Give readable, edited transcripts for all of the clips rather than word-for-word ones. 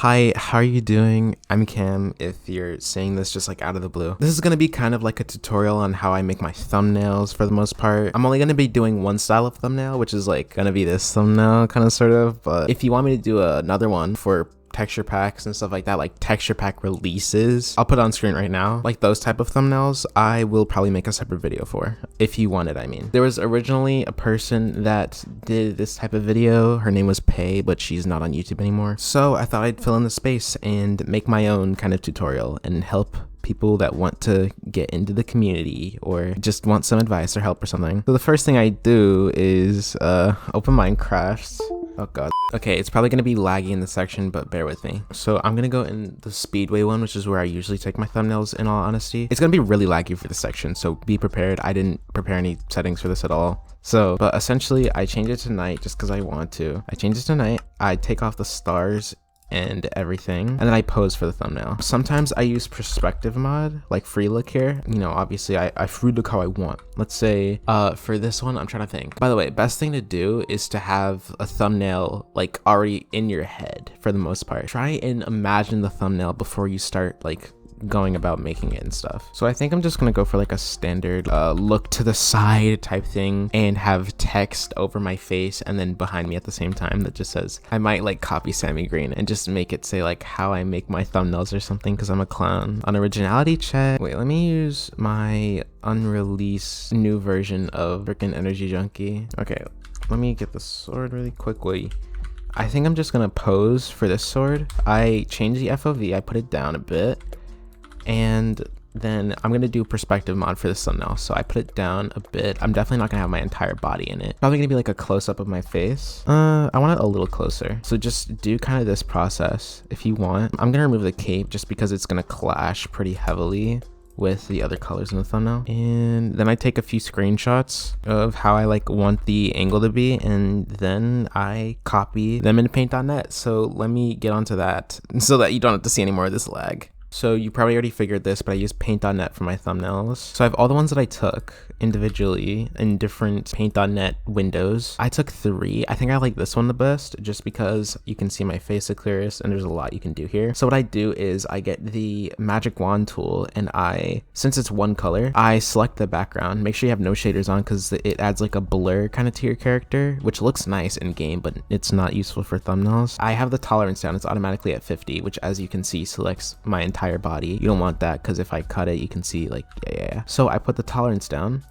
Hi, how are you doing? I'm Kham, if you're saying this just like out of the blue. This is gonna be kind of like a tutorial on how I make my thumbnails for the most part. I'm only gonna be doing one style of thumbnail, which is like gonna be this thumbnail kind of sort of, but if you want me to do another one for texture packs and stuff like that, like texture pack releases, I'll put it on screen right now, like those type of thumbnails, I will probably make a separate video for, if you want it. I mean, there was originally a person that did this type of video. Her name was Pei, but she's not on YouTube anymore, so I thought I'd fill in the space and make my own kind of tutorial and help people that want to get into the community or just want some advice or help or something. So the first thing I do is open Minecraft. Oh god. Okay, it's probably gonna be laggy in this section, but bear with me. So I'm gonna go in the Speedway one, which is where I usually take my thumbnails, in all honesty. It's gonna be really laggy for this section, so be prepared. I didn't prepare any settings for this at all. So, but essentially I change it to night just because I want to. I change it to night, I take off the stars and everything, and then I pose for the thumbnail. Sometimes I use perspective mod, like free look here. You know, obviously I free look how I want. Let's say for this one, I'm trying to think. By the way, best thing to do is to have a thumbnail like already in your head for the most part. Try and imagine the thumbnail before you start like going about making it and stuff. So I think I'm just gonna go for like a standard look to the side type thing and have text over my face and then behind me at the same time that just says, I might like copy Sammy Green and just make it say like how I make my thumbnails or something because I'm a clown. On originality check, wait, let me use my unreleased new version of freaking Energy Junkie. Okay, let me get the sword really quickly. I think I'm just gonna pose for this sword. I change the FOV, I put it down a bit, and then I'm gonna do perspective mod for this thumbnail, so I put it down a bit. I'm definitely not gonna have my entire body in it. Probably gonna be like a close-up of my face. I want it a little closer, so just do kind of this process if you want. I'm gonna remove the cape just because it's gonna clash pretty heavily with the other colors in the thumbnail, and then I take a few screenshots of how I like want the angle to be, and then I copy them into paint.net. So let me get onto that so that you don't have to see any more of this lag. So you probably already figured this, but I use paint.net for my thumbnails. So I have all the ones that I took individually in different paint.net windows. I took 3. I think I like this one the best just because you can see my face the clearest and there's a lot you can do here. So what I do is I get the magic wand tool and since it's one color, I select the background. Make sure you have no shaders on because it adds like a blur kind of to your character, which looks nice in game, but it's not useful for thumbnails. I have the tolerance down. It's automatically at 50, which as you can see selects my entire body. You don't want that because if I cut it, you can see like, yeah. So I put the tolerance down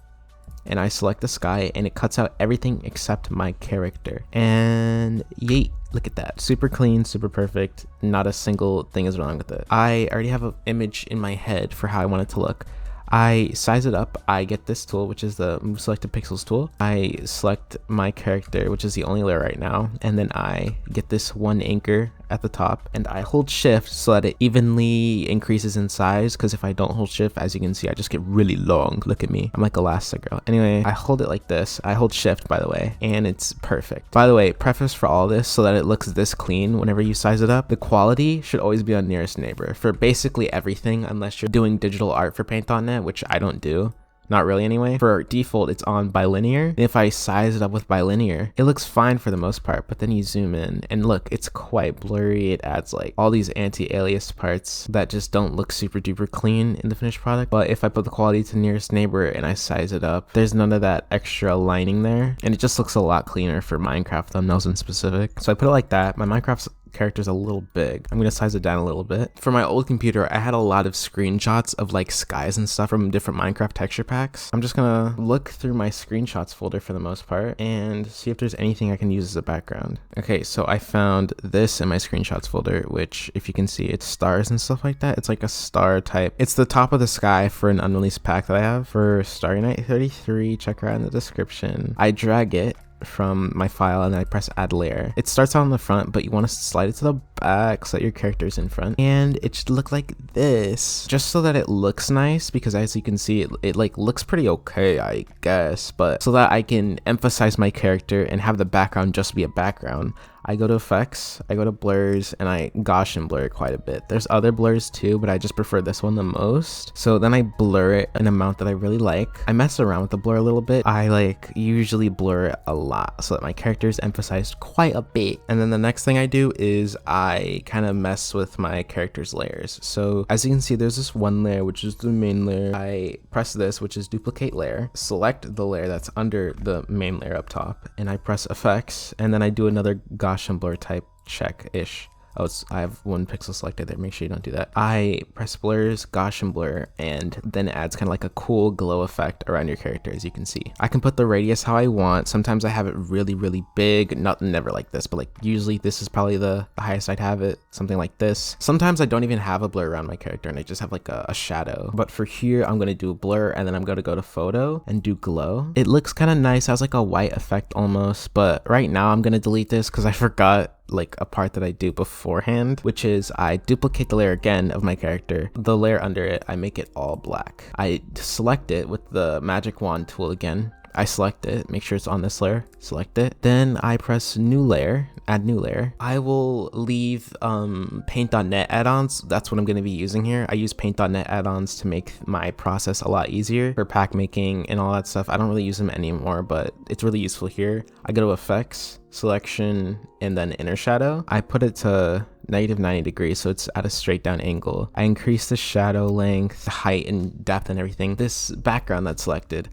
and I select the sky and it cuts out everything except my character. And yeet, look at that. Super clean, super perfect. Not a single thing is wrong with it. I already have an image in my head for how I want it to look. I size it up. I get this tool, which is the move selected pixels tool. I select my character, which is the only layer right now, and then I get this one anchor at the top and I hold shift so that it evenly increases in size, because if I don't hold shift, as you can see, I just get really long. Look at me, I'm like Elastigirl. Anyway, I hold it like this. I hold shift, by the way, and it's perfect. By the way, preface for all this, so that it looks this clean whenever you size it up, the quality should always be on nearest neighbor for basically everything, unless you're doing digital art for paint.net, which I don't do. Not really anyway. For default, it's on bilinear. And if I size it up with bilinear, it looks fine for the most part, but then you zoom in and look, it's quite blurry. It adds like all these anti-alias parts that just don't look super duper clean in the finished product. But if I put the quality to nearest neighbor and I size it up, there's none of that extra lining there. And it just looks a lot cleaner for Minecraft thumbnails in specific. So I put it like that. My Minecraft's character's a little big. I'm gonna size it down a little bit. For my old computer, I had a lot of screenshots of like skies and stuff from different Minecraft texture packs. I'm just gonna look through my screenshots folder for the most part and see if there's anything I can use as a background. Okay, so I found this in my screenshots folder, which if you can see, it's stars and stuff like that. It's like a star type. It's the top of the sky for an unreleased pack that I have for Starry Night 33. Check her out in the description. I drag it from my file and then I press add layer. It starts out on the front, but you want to slide it to the back so that your character is in front, and it should look like this, just so that it looks nice, because as you can see, it like looks pretty okay, I guess, but so that I can emphasize my character and have the background just be a background, I go to effects, I go to blurs, and I Gaussian blur it quite a bit. There's other blurs too, but I just prefer this one the most. So then I blur it an amount that I really like. I mess around with the blur a little bit. I like usually blur it a lot so that my character is emphasized quite a bit. And then the next thing I do is I kind of mess with my character's layers. So as you can see, there's this one layer, which is the main layer. I press this, which is duplicate layer, select the layer that's under the main layer up top, and I press effects, and then I do another Gaussian blur type check-ish. Oh, I have 1 pixel selected there. Make sure you don't do that. I press blurs, Gaussian blur, and then it adds kind of like a cool glow effect around your character, as you can see. I can put the radius how I want. Sometimes I have it really, really big. Never like this, but like usually this is probably the highest I'd have it. Something like this. Sometimes I don't even have a blur around my character and I just have like a shadow. But for here, I'm going to do blur, and then I'm going to go to photo and do glow. It looks kind of nice. It has like a white effect almost, but right now I'm going to delete this because I forgot like a part that I do beforehand, which is I duplicate the layer again of my character. The layer under it, I make it all black. I select it with the magic wand tool again. I select it, make sure it's on this layer, select it. Then I press new layer, add new layer. I will leave paint.net add-ons. That's what I'm going to be using here. I use paint.net add-ons to make my process a lot easier for pack making and all that stuff. I don't really use them anymore, but it's really useful here. I go to effects, selection, and then inner shadow. I put it to -90 degrees, so it's at a straight down angle. I increase the shadow length, height, and depth and everything. This background that's selected,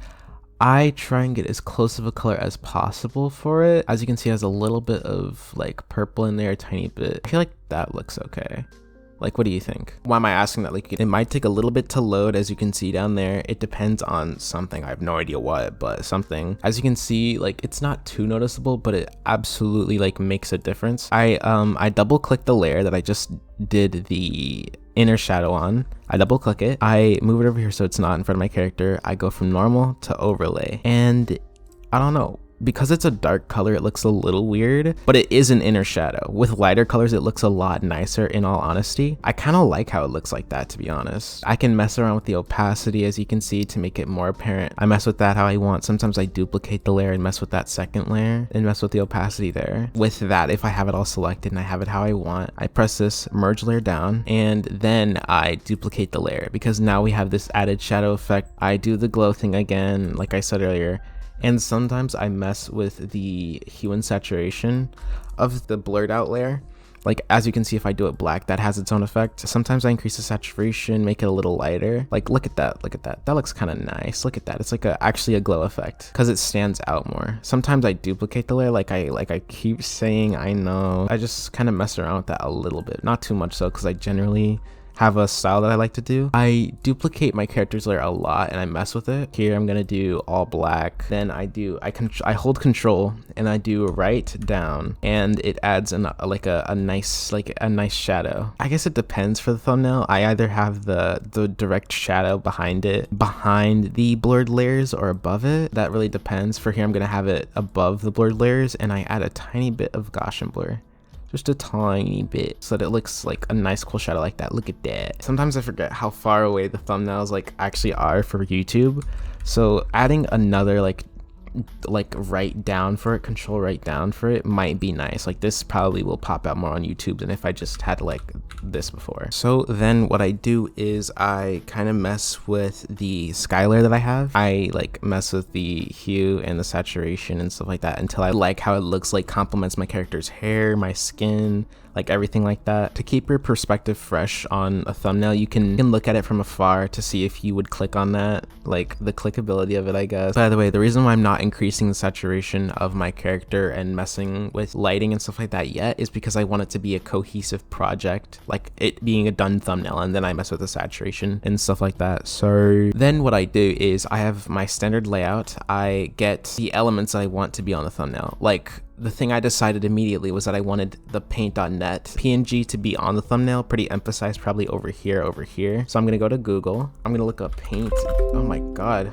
I try and get as close of a color as possible for it. As you can see, it has a little bit of like purple in there, a tiny bit. I feel like that looks okay. Like, what do you think? Why am I asking that? Like, it might take a little bit to load, as you can see down there. It depends on something. I have no idea what, but something. As you can see, like, it's not too noticeable, but it absolutely like makes a difference. I double click the layer that I just did the inner shadow on. I double click it. I move it over here so it's not in front of my character. I go from normal to overlay, and I don't know. Because it's a dark color, it looks a little weird, but it is an inner shadow. With lighter colors, it looks a lot nicer, in all honesty. I kind of like how it looks like that, to be honest. I can mess around with the opacity, as you can see, to make it more apparent. I mess with that how I want. Sometimes I duplicate the layer and mess with that second layer and mess with the opacity there. With that, if I have it all selected and I have it how I want, I press this merge layer down, and then I duplicate the layer, because now we have this added shadow effect. I do the glow thing again, like I said earlier. And sometimes I mess with the hue and saturation of the blurred out layer. Like, as you can see, if I do it black, that has its own effect. Sometimes I increase the saturation, make it a little lighter. Like, look at that, look at that. That looks kind of nice. Look at that. It's like actually a glow effect because it stands out more. Sometimes I duplicate the layer, like I keep saying, I know. I just kind of mess around with that a little bit. Not too much though, because I generally have a style that I like to do. I duplicate my character's layer a lot and I mess with it. Here I'm gonna do all black. Then I hold control and I do right down, and it adds a nice shadow. I guess it depends for the thumbnail. I either have the direct shadow behind the blurred layers, or above it. That really depends. For here I'm gonna have it above the blurred layers, and I add a tiny bit of Gaussian blur. Just a tiny bit, so that it looks like a nice cool shadow like that. Look at that. Sometimes I forget how far away the thumbnails like actually are for YouTube. So adding another like right down for it, control right down for it, might be nice. Like, this probably will pop out more on YouTube than if I just had like this before. So then what I do is I kind of mess with the sky layer that I have. I like mess with the hue and the saturation and stuff like that until I like how it looks, like complements my character's hair, my skin, like everything like that. To keep your perspective fresh on a thumbnail, you can look at it from afar to see if you would click on that, like the clickability of it, I guess. By the way, the reason why I'm not increasing the saturation of my character and messing with lighting and stuff like that yet is because I want it to be a cohesive project, like it being a done thumbnail, and then I mess with the saturation and stuff like that. So then what I do is I have my standard layout. I get the elements that I want to be on the thumbnail. Like, the thing I decided immediately was that I wanted the paint.net PNG to be on the thumbnail, pretty emphasized, probably over here. So I'm gonna go to Google. I'm gonna look up paint. Oh my god,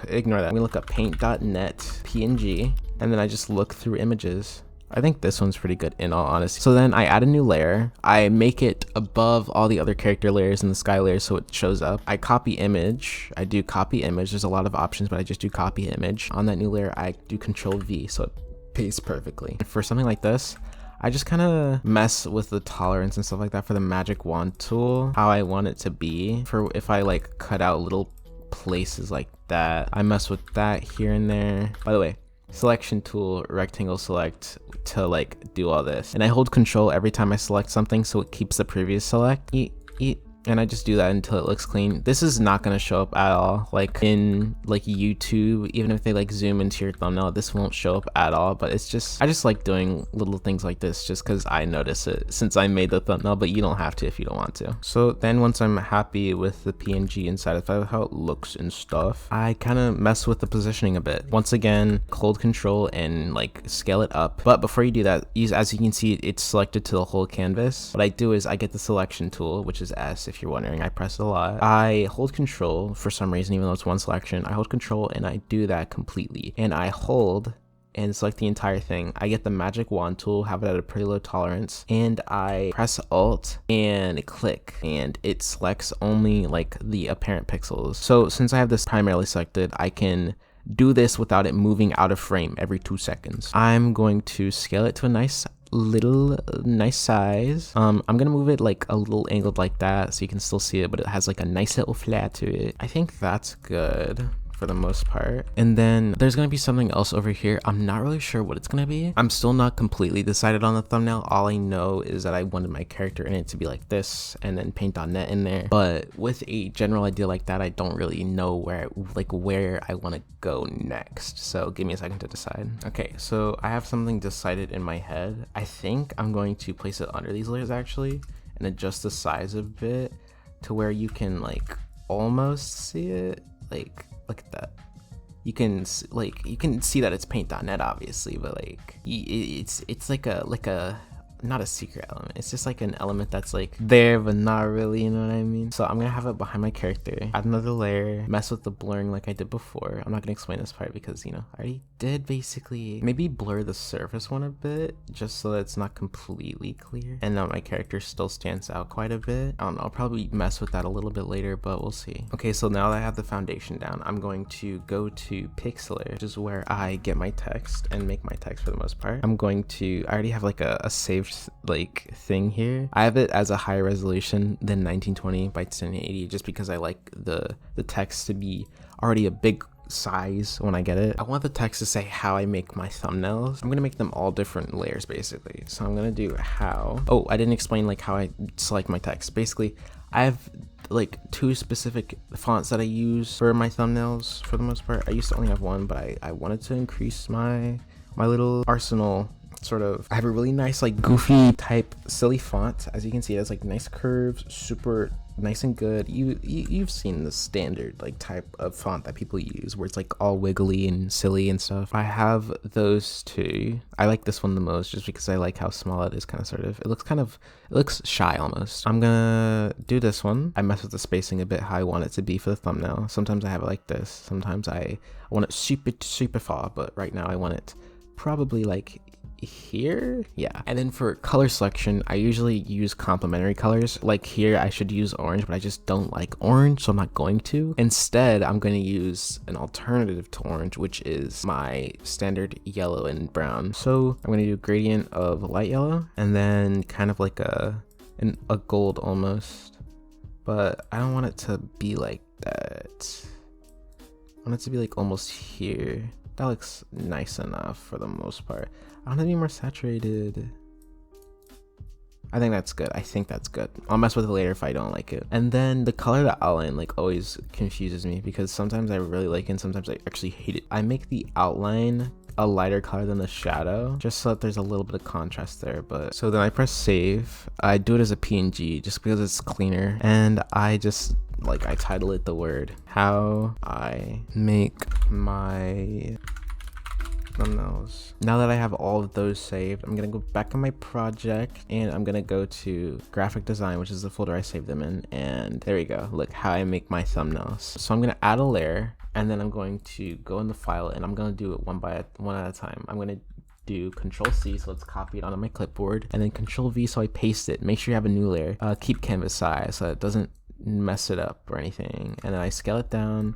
ignore that. I'm gonna look up paint.net PNG, and then I just look through images. I think this one's pretty good, in all honesty. So then I add a new layer. I make it above all the other character layers in the sky layer so it shows up. I copy image. I do copy image. There's a lot of options, but I just do copy image. On that new layer, I do Control V so it paste perfectly. For something like this, I just kind of mess with the tolerance and stuff like that for the magic wand tool, how I want it to be. For if I like cut out little places like that, I mess with that here and there. By the way, selection tool, rectangle select to like do all this. And I hold control every time I select something so it keeps the previous select. And I just do that until it looks clean. This is not going to show up at all. Like in like YouTube, even if they like zoom into your thumbnail, this won't show up at all. But it's just, I just like doing little things like this just because I notice it since I made the thumbnail, but you don't have to if you don't want to. So then once I'm happy with the PNG and satisfied with how it looks and stuff, I kind of mess with the positioning a bit. Once again, hold control and like scale it up. But before you do that, as you can see, it's selected to the whole canvas. What I do is I get the selection tool, which is S. If you're wondering, I press it a lot. I hold control for some reason, even though it's one selection. I hold control and I do that completely. And I hold and select the entire thing. I get the magic wand tool, have it at a pretty low tolerance, and I press Alt and click, and it selects only like the apparent pixels. So since I have this primarily selected, I can do this without it moving out of frame every 2 seconds. I'm going to scale it to a nice size. I'm gonna move it like a little angled like that so you can still see it, but it has like a nice little flat to it. I think that's good for the most part. And then there's gonna be something else over here. I'm not really sure what it's gonna be. I'm still not completely decided on the thumbnail. All I know is that I wanted my character in it to be like this and then paint.net in there. But with a general idea like that, I don't really know where I want to go next. So give me a second to decide. Okay, so I have something decided in my head. I think I'm going to place it under these layers actually and adjust the size a bit to where you can like almost see it. Like, look at that. You can see that it's paint.net obviously, but like it's like a not a secret element. It's just like an element that's like there but not really, you know what I mean? So I'm gonna have it behind my character, add another layer, mess with the blurring like I did before. I'm not gonna explain this part because, you know, I already did basically. Maybe blur the surface one a bit just so that it's not completely clear and now my character still stands out quite a bit. I don't know, I'll probably mess with that a little bit later, but we'll see. Okay, so now that I have the foundation down, I'm going to go to pixel, which is where I get my text and make my text for the most part. I already have like a saved like thing here. I have it as a higher resolution than 1920 by 1080 just because I like the text to be already a big size when I get it. I want the text to say how I make my thumbnails. I'm gonna make them all different layers basically. So I'm gonna do how. Oh, I didn't explain like how I select my text. Basically, I have like 2 specific fonts that I use for my thumbnails for the most part. I used to only have one, but I wanted to increase my little arsenal. Sort of, I have a really nice like goofy type silly font. As you can see, it has like nice curves, super nice and good. You've seen the standard like type of font that people use where it's like all wiggly and silly and stuff. I have those 2. I like this one the most just because I like how small it is, kind of sort of. It looks shy almost. I'm gonna do this one. I mess with the spacing a bit, how I want it to be for the thumbnail. Sometimes I have it like this. Sometimes I want it super far, but right now I want it probably like here, yeah. And then for color selection, I usually use complementary colors. Like here I should use orange, but I just don't like orange, so I'm not going to. Instead, I'm going to use an alternative to orange, which is my standard yellow and brown. So I'm going to do a gradient of light yellow and then kind of like a gold almost, but I don't want it to be like that. I want it to be like almost here. That looks nice enough for the most part. I want to be more saturated. I think that's good. I think that's good. I'll mess with it later if I don't like it. And then the color of the outline like always confuses me because sometimes I really like it and sometimes I actually hate it. I make the outline a lighter color than the shadow just so that there's a little bit of contrast there. But so then I press save. I do it as a PNG just because it's cleaner, and I just like I title it the word how I make my thumbnails. Now that I have all of those saved, I'm gonna go back on my project and I'm gonna go to graphic design, which is the folder I saved them in, and there we go. Look how I make my thumbnails. So I'm gonna add a layer and then I'm going to go in the file and I'm gonna do it one at a time. I'm gonna do Control-C so it's copied onto my clipboard, and then Control-V so I paste it. Make sure you have a new layer. Keep canvas size so it doesn't mess it up or anything, and then I scale it down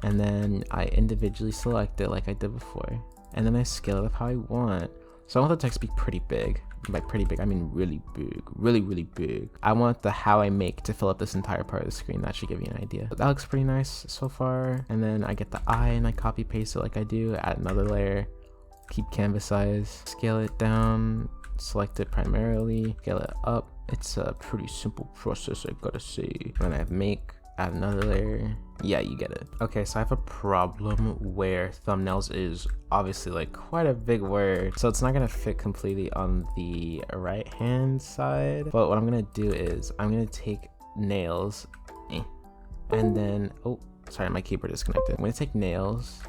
and then I individually select it like I did before. and then I scale it up how I want. So I want the text to be pretty big. By pretty big, I mean really big, really big. I want the how I make to fill up this entire part of the screen. That should give you an idea. But that looks pretty nice so far. And then I get the eye and I copy paste it like I do, add another layer, keep canvas size, scale it down, select it primarily, scale it up. It's a pretty simple process, I gotta say. And then I have make, add another layer. Yeah, you get it. Okay, so I have a problem where thumbnails is obviously like quite a big word, so it's not gonna fit completely on the right hand side. But what I'm gonna do is I'm gonna take nails and then, oh sorry, my keyboard disconnected. I'm gonna take nails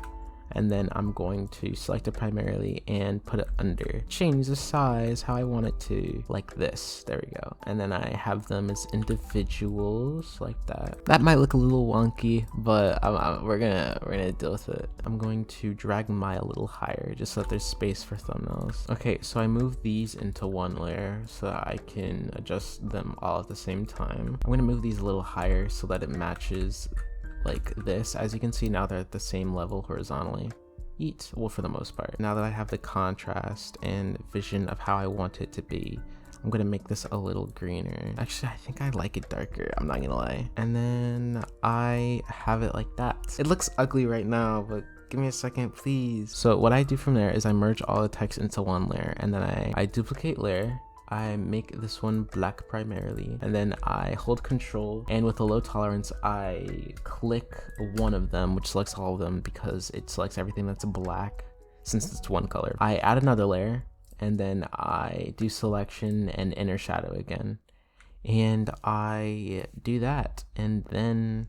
and then I'm going to select it primarily and put it under. Change the size how I want it to, like this. There we go. And then I have them as individuals like that. That might look a little wonky, but we're gonna deal with it. I'm going to drag my a little higher just so that there's space for thumbnails. Okay, so I move these into one layer so that I can adjust them all at the same time. I'm gonna move these a little higher so that it matches like this. As you can see, now they're at the same level horizontally. Well, for the most part. Now that I have the contrast and vision of how I want it to be, I'm gonna make this a little greener. Actually, I think I like it darker, I'm not gonna lie. And then I have it like that. It looks ugly right now, but give me a second, please. So what I do from there is I merge all the text into one layer, and then I duplicate layer, I make this one black primarily, and then I hold control, and with a low tolerance I click one of them, which selects all of them because it selects everything that's black since it's one color. I add another layer, and then I do selection and inner shadow again, and I do that, and then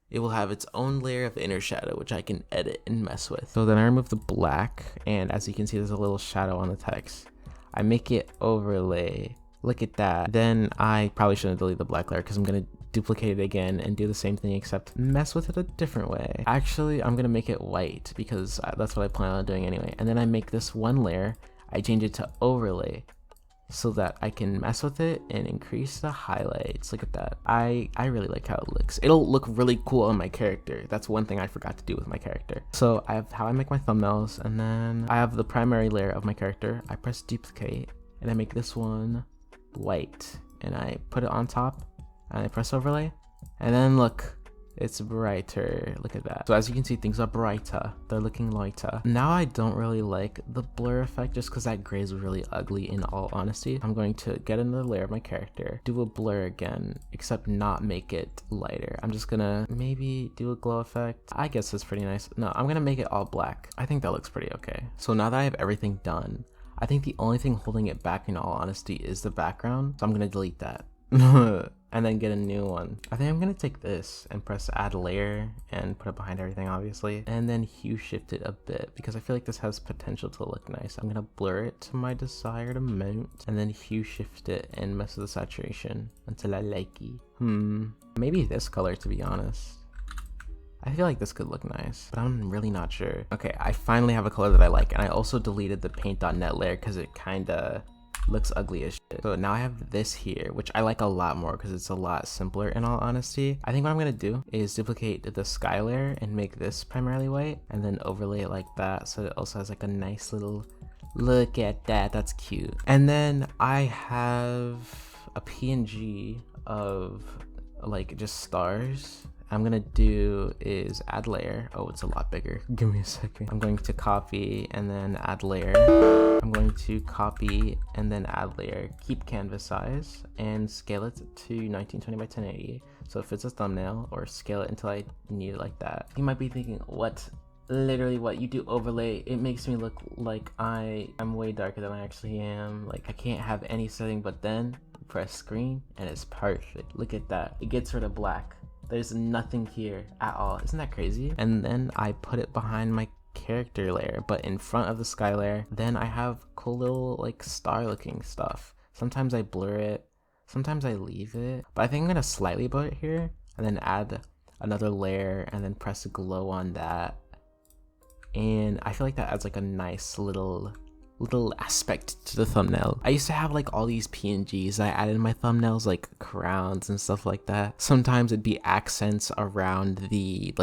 it will have its own layer of inner shadow which I can edit and mess with. So then I remove the black, and as you can see there's a little shadow on the text. I make it overlay. Look at that. Then I probably shouldn't delete the black layer because I'm gonna duplicate it again and do the same thing except mess with it a different way. Actually, I'm gonna make it white because that's what I plan on doing anyway. And then I make this one layer, I change it to overlay so that I can mess with it and increase the highlights. Look at that. I really like how it looks. It'll look really cool on my character. That's one thing I forgot to do with my character. So I have how I make my thumbnails, and then I have the primary layer of my character. I press duplicate and I make this one white, and I put it on top and I press overlay, and then look, it's brighter. Look at that. So as you can see, things are brighter. They're looking lighter. Now I don't really like the blur effect just because that gray is really ugly in all honesty. I'm going to get another layer of my character, do a blur again, except not make it lighter. I'm just gonna maybe do a glow effect. I guess that's pretty nice. No, I'm gonna make it all black. I think that looks pretty okay. So now that I have everything done, I think the only thing holding it back in all honesty is the background. So I'm gonna delete that. And then get a new one. I think I'm gonna take this and press add layer and put it behind everything obviously, and then hue shift it a bit because I feel like this has potential to look nice. I'm gonna blur it to my desired amount and then hue shift it and mess with the saturation until I like it. Maybe this color, to be honest. I feel like this could look nice, but I'm really not sure. Okay, I finally have a color that I like, and I also deleted the paint.net layer because it kinda looks ugly as shit. So now I have this here, which I like a lot more because it's a lot simpler in all honesty. I think what I'm gonna do is duplicate the sky layer and make this primarily white, and then overlay it like that so it also has like a nice little, look at that, that's cute. And then I have a PNG of like just stars. I'm gonna do is add layer. Oh, it's a lot bigger. Give me a second. I'm going to copy and then add layer. I'm going to copy and then add layer. Keep canvas size and scale it to 1920 by 1080. So if it's a thumbnail, or scale it until I need it like that. You might be thinking, what? Literally what? You do overlay, it makes me look like I'm way darker than I actually am. Like I can't have any setting, but then press screen and it's perfect. Look at that. It gets rid of black. There's nothing here at all. Isn't that crazy? And then I put it behind my character layer, but in front of the sky layer. Then I have cool little like star looking stuff. Sometimes I blur it, sometimes I leave it, but I think I'm gonna slightly blur it here and then add another layer and then press a glow on that. And I feel like that adds like a nice little aspect to the thumbnail. I used to have like all these PNGs I added in my thumbnails, like crowns and stuff like that. Sometimes it'd be accents around the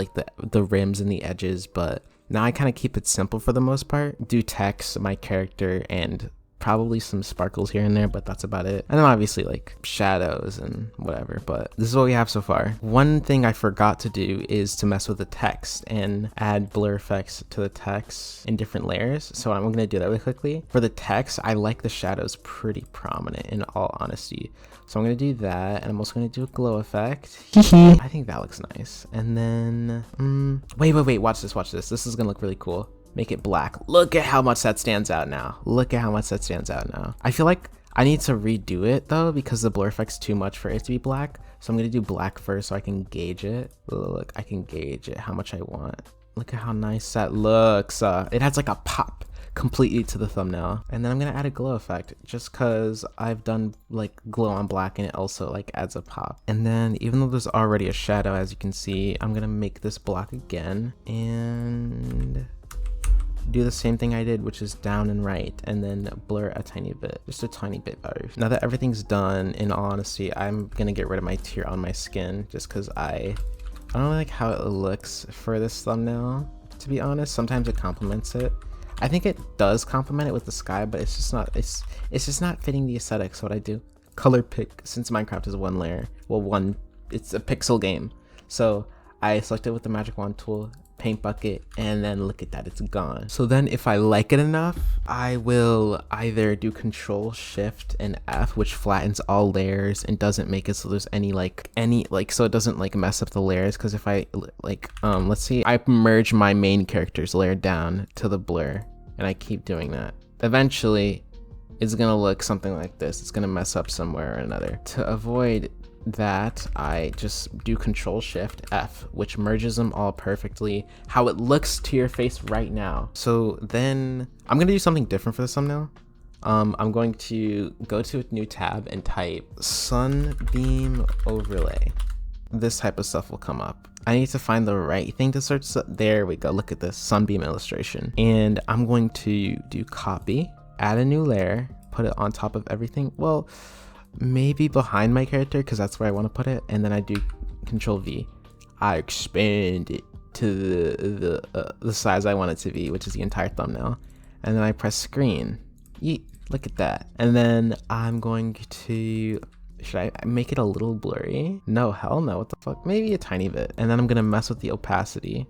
rims and the edges, but Now I kind of keep it simple for the most part. Do text, my character, and probably some sparkles here and there, but that's about it. And then obviously like shadows and whatever, but this is what we have so far. One thing I forgot to do is to mess with the text and add blur effects to the text in different layers. So I'm gonna do that really quickly. For the text, I like the shadows pretty prominent in all honesty. So I'm gonna do that, and I'm also gonna do a glow effect. I think that looks nice. And then, wait, watch this. This is gonna look really cool. Make it black. Look at how much that stands out now. I feel like I need to redo it though, because the blur effect's too much for it to be black. So I'm gonna do black first so I can gauge it. Look, I can gauge it, how much I want. Look at how nice that looks. It has like a pop completely to the thumbnail. And then I'm gonna add a glow effect just cause I've done like glow on black and it also like adds a pop. And then even though there's already a shadow, as you can see, I'm gonna make this black again and do the same thing I did, which is down and right, and then blur a tiny bit, just a tiny bit better. Now that everything's done, in all honesty, I'm gonna get rid of my tear on my skin just because I don't like how it looks for this thumbnail, to be honest. Sometimes it complements it. I think it does complement it with the sky, but it's just not, it's just not fitting the aesthetic. So what I do, color pick, since Minecraft is one layer, well, it's a pixel game. So I select it with the magic wand tool, paint bucket, and then look at that, it's gone. So then if I like it enough, I will either do Control Shift and F, which flattens all layers and doesn't make it so there's any so it doesn't like mess up the layers. Because if I like let's see, I merge my main character's layer down to the blur and I keep doing that, eventually it's gonna look something like this. It's gonna mess up somewhere or another. To avoid that, I just do Control Shift F, which merges them all perfectly how it looks to your face right now. So then I'm gonna do something different for this thumbnail. I'm going to go to a new tab and type sunbeam overlay. This type of stuff will come up. I need to find the right thing to search. There we go, look at this sunbeam illustration. And I'm going to do copy, add a new layer, put it on top of everything. Well, maybe behind my character, because that's where I want to put it. And then I do Control V. I expand it to the size I want it to be, which is the entire thumbnail. And then I press screen. Yeet, look at that. And then I'm going to, should I make it a little blurry? No, hell no, what the fuck? Maybe a tiny bit. And then I'm gonna mess with the opacity.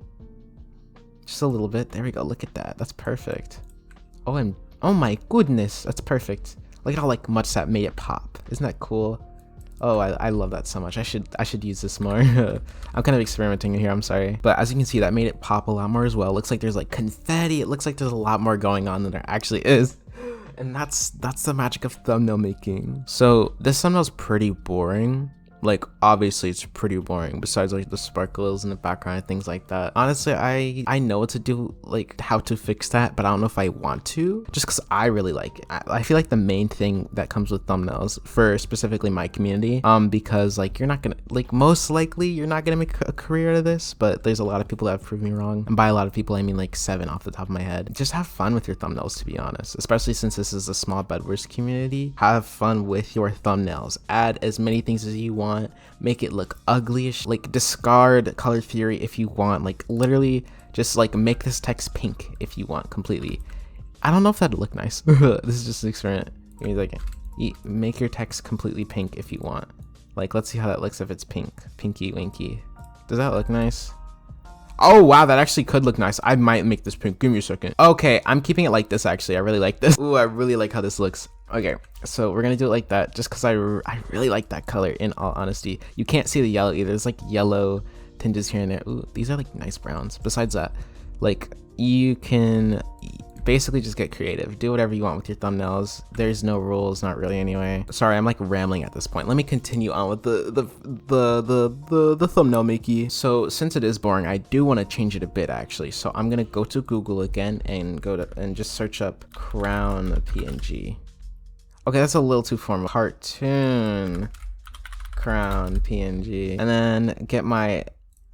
Just a little bit. There we go, look at that. That's perfect. Oh my goodness, that's perfect. Look at how like much that made it pop. Isn't that cool? Oh, I love that so much. I should use this more. I'm kind of experimenting here, I'm sorry. But as you can see, that made it pop a lot more as well. It looks like there's like confetti. It looks like there's a lot more going on than there actually is. And that's the magic of thumbnail making. So this thumbnail's pretty boring. Like, obviously it's pretty boring, besides like the sparkles in the background and things like that. Honestly, I know what to do, like how to fix that, but I don't know if I want to, just because I really like it. I feel like the main thing that comes with thumbnails for specifically my community, because like you're not gonna, like most likely you're not gonna make a career out of this, but there's a lot of people that have proved me wrong. And by a lot of people, I mean like 7 off the top of my head. Just have fun with your thumbnails, to be honest, especially since this is a small bedwars community. Have fun with your thumbnails. Add as many things as you want. Make it look uglyish, like discard color theory if you want, like literally just like make this text pink if you want completely. I don't know if that'd look nice. This is just an experiment. Give me a second. Make your text completely pink if you want. Like, let's see how that looks if it's pink. Pinky winky. Does that look nice? Oh wow, that actually could look nice. I might make this pink. Give me a second. Okay, I'm keeping it like this actually. I really like this. Ooh, I really like how this looks. Okay, so we're gonna do it like that just because I really like that color, in all honesty. You can't see the yellow either. There's like yellow tinges here and there. Ooh, these are like nice browns. Besides that, like you can basically just get creative. Do whatever you want with your thumbnails. There's no rules, not really anyway. Sorry, I'm like rambling at this point. Let me continue on with the thumbnail makey. So since it is boring, I do want to change it a bit actually. So I'm gonna go to Google again and just search up crown PNG. Okay, that's a little too formal. Cartoon crown PNG. And then get my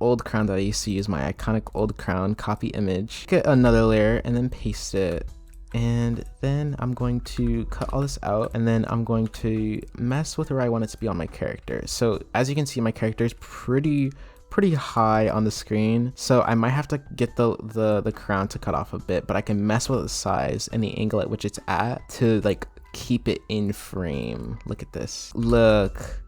old crown that I used to use, my iconic old crown, copy image, get another layer and then paste it. And then I'm going to cut all this out, and then I'm going to mess with where I want it to be on my character. So as you can see, my character is pretty pretty high on the screen, so I might have to get the crown to cut off a bit, but I can mess with the size and the angle at which it's at to like keep it in frame. Look at this. Look.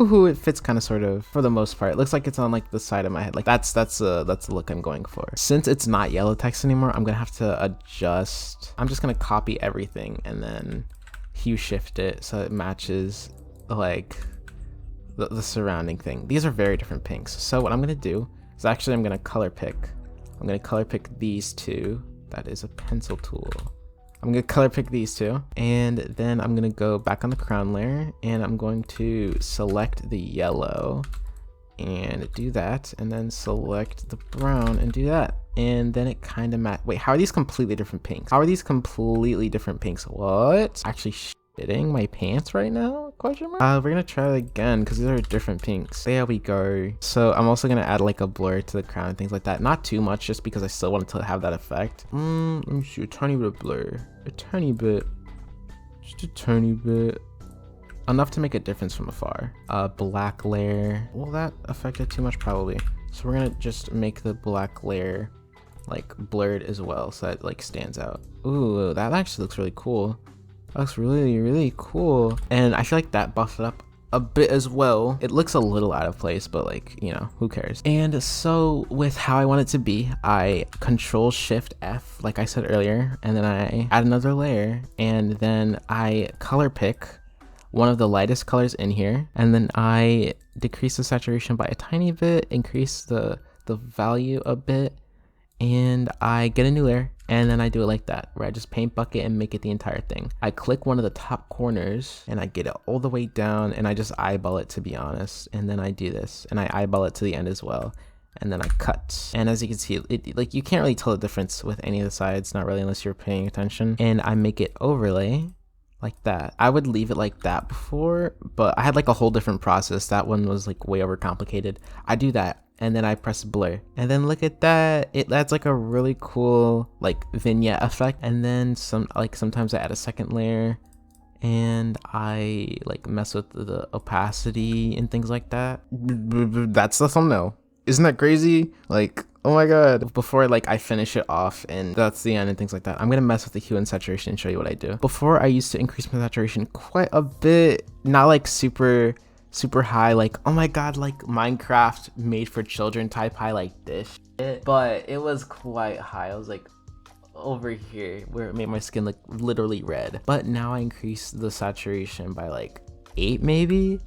Ooh, it fits kind of sort of for the most part. It looks like it's on like the side of my head. Like that's the look I'm going for. Since it's not yellow text anymore, I'm gonna have to adjust. I'm just gonna copy everything and then hue shift it so it matches like the surrounding thing. These are very different pinks. So what I'm gonna do is actually I'm gonna color pick. I'm gonna color pick these two. That is a pencil tool. I'm gonna color pick these two, and then I'm gonna go back on the crown layer and I'm going to select the yellow and do that, and then select the brown and do that, and then it kind of wait, how are these completely different pinks? How are these completely different pinks? What? Actually shitting my pants right now? Question mark? We're gonna try it again because these are different pinks. There we go. So I'm also gonna add like a blur to the crown and things like that. Not too much, just because I still want it to have that effect. Let me see, a tiny bit of blur. A tiny bit. Just a tiny bit. Enough to make a difference from afar. Black layer. Will that affect it too much? Probably. So we're gonna just make the black layer like blurred as well, so that like stands out. Ooh, that actually looks really cool. That looks really, really cool. And I feel like that buffed it up a bit as well. It looks a little out of place, but like, you know, who cares? And so with how I want it to be, I Control-Shift-F, like I said earlier, and then I add another layer, and then I color pick one of the lightest colors in here, and then I decrease the saturation by a tiny bit, increase the value a bit, and I get a new layer, and then I do it like that, where I just paint bucket and make it the entire thing. I click one of the top corners and I get it all the way down, and I just eyeball it, to be honest, and then I do this and I eyeball it to the end as well, and then I cut. And as you can see, it like you can't really tell the difference with any of the sides, not really, unless you're paying attention. And I make it overlay like that. I would leave it like that before, but I had like a whole different process. That one was like way overcomplicated. I do that, and then I press blur, and then look at that, it adds like a really cool like vignette effect. And then sometimes I add a second layer, and I like mess with the opacity and things like that. That's the thumbnail. Isn't that crazy? Like, oh my god. Before like I finish it off and that's the end and things like that, I'm gonna mess with the hue and saturation and show you what I do. Before, I used to increase my saturation quite a bit, not like super high, like oh my god, like Minecraft made for children type high like this shit, but it was quite high. I was like over here where it made my skin look literally red. But now I increase the saturation by like 8 maybe.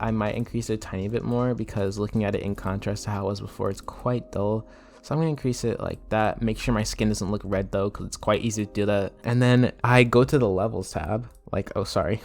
I might increase it a tiny bit more because looking at it in contrast to how it was before, it's quite dull. So I'm gonna increase it like that. Make sure my skin doesn't look red though, because it's quite easy to do that. And then I go to the levels tab, like, oh sorry.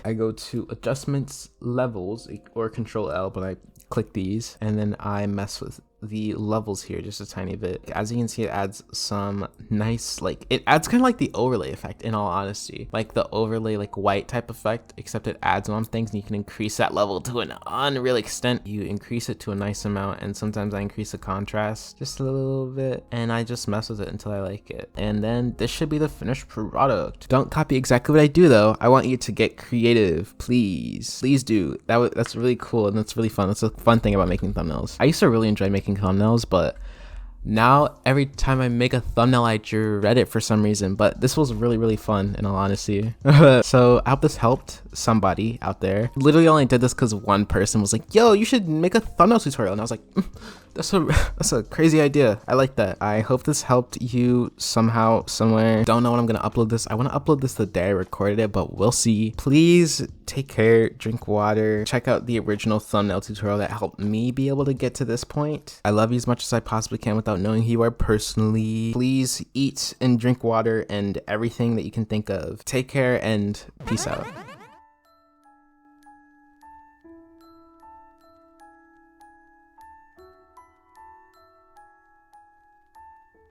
I go to adjustments, levels, or Control L, but I click these, and then I mess with the levels here just a tiny bit. As you can see, it adds some nice, like, it adds kind of like the overlay effect, in all honesty, like the overlay like white type effect, except it adds on things, and you can increase that level to an unreal extent. You increase it to a nice amount, and sometimes I increase the contrast just a little bit, and I just mess with it until I like it. And then this should be the finished product. Don't copy exactly what I do though. I want you to get creative, please do. That's really cool, and that's really fun. That's a fun thing about making thumbnails. I used to really enjoy making thumbnails, but now every time I make a thumbnail I dread it for some reason. But this was really fun, in all honesty. So I hope this helped somebody out there. Literally only did this because one person was like, yo, you should make a thumbnail tutorial, and I was like, that's a crazy idea. I like that. I hope this helped you somehow, somewhere. Don't know when I'm gonna upload this. I want to upload this the day I recorded it, but we'll see. Please take care, drink water, check out the original thumbnail tutorial that helped me be able to get to this point. I love you as much as I possibly can without knowing who you are personally. Please eat and drink water and everything that you can think of. Take care and peace out.